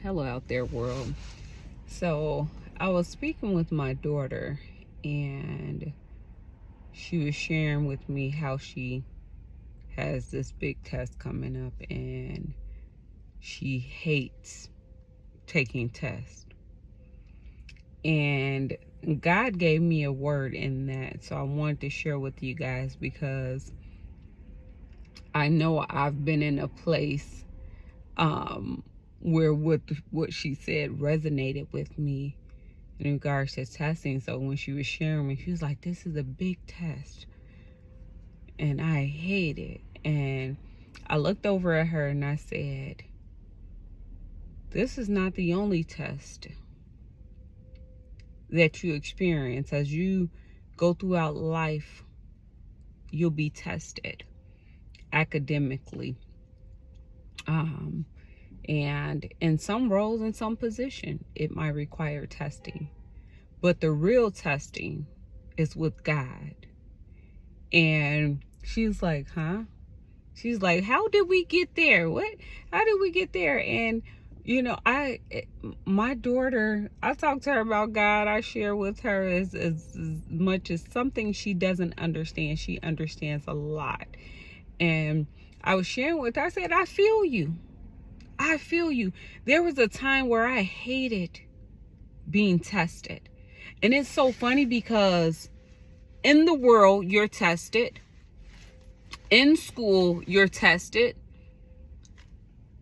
Hello out there, world. So I was speaking with my daughter, and she was sharing with me how she has this big test coming up and she hates taking tests. And God gave me a word in that, so I wanted to share with you guys because I know I've been in a place where what she said resonated with me in regards to testing. So when she was sharing me, she was like, this is a big test and I hate it. And I looked over at her and I said, this is not the only test that you experience. As you go throughout life, you'll be tested academically, and in some roles, in some position, it might require testing. But the real testing is with God. And she's like, huh? She's like, how did we get there? How did we get there? And my daughter, I talk to her about God. I share with her as much as something she doesn't understand. She understands a lot. And I was sharing with her, I said, I feel you. I feel you. There was a time where I hated being tested. And it's so funny because in the world, you're tested. In school, you're tested.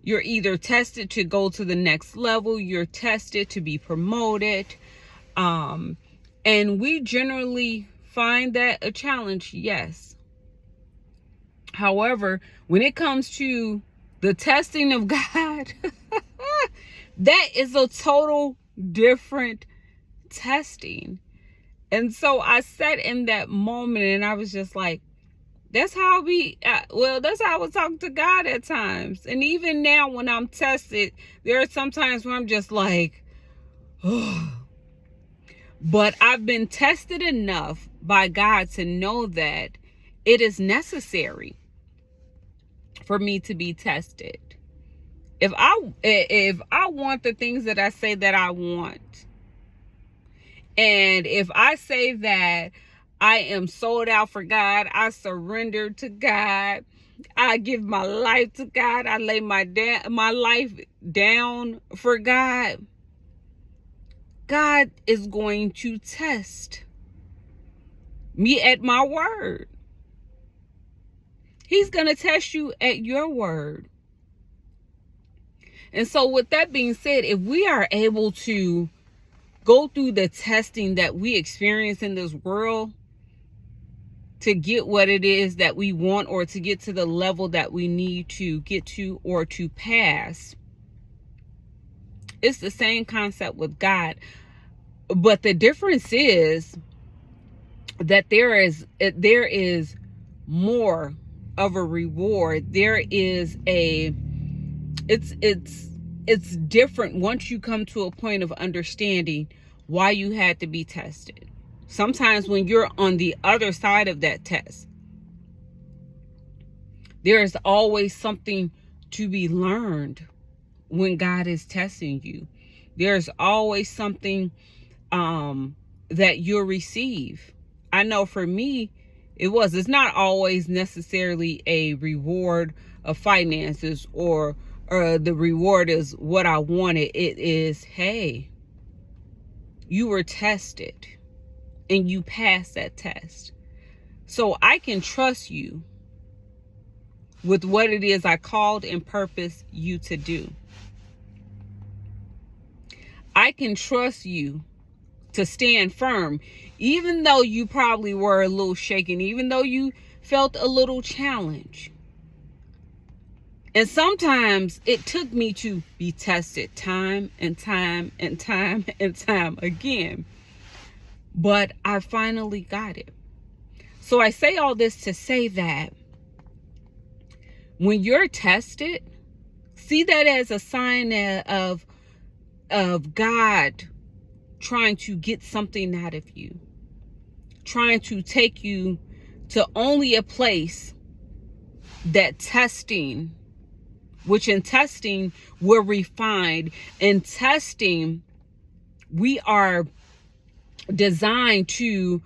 You're either tested to go to the next level, you're tested to be promoted. And we generally find that a challenge, yes. However, when it comes to the testing of God, that is a total different testing. And so I sat in that moment and I was just like, that's how that's how I would talk to God at times. And even now when I'm tested, there are some times where I'm just like, oh. But I've been tested enough by God to know that it is necessary for me to be tested. If I want the things that I say that I want, and if I say that I am sold out for God, I surrender to God, I give my life to God, I lay my life down for God, God is going to test me at my word. He's going to test you at your word. And so with that being said, if we are able to go through the testing that we experience in this world to get what it is that we want, or to get to the level that we need to get to, or to pass, it's the same concept with God. But the difference is that there is more of a reward. It's different once you come to a point of understanding why you had to be tested. Sometimes when you're on the other side of that test, there is always something to be learned when God is testing you. There's always something that you'll receive. I know for me, it's not always necessarily a reward of finances or the reward is what I wanted. It is, hey, you were tested and you passed that test. So I can trust you with what it is I called and purposed you to do. I can trust you to stand firm, even though you probably were a little shaken, even though you felt a little challenge. And sometimes it took me to be tested time and time and time and time again. But I finally got it. So I say all this to say that when you're tested, see that as a sign of God trying to get something out of you, trying to take you to only a place that testing which in testing, we're refined. In testing, we are designed to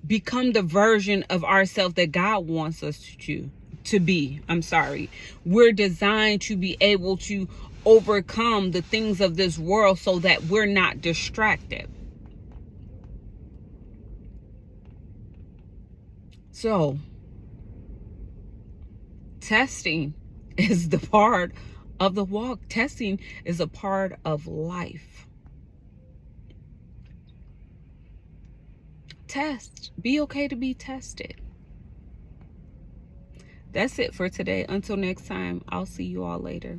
become the version of ourselves that God wants us to be. We're designed to be able to overcome the things of this world so that we're not distracted. So, testing is the part of the walk. Testing is a part of life. Test. Be okay to be tested. That's it for today. Until next time, I'll see you all later.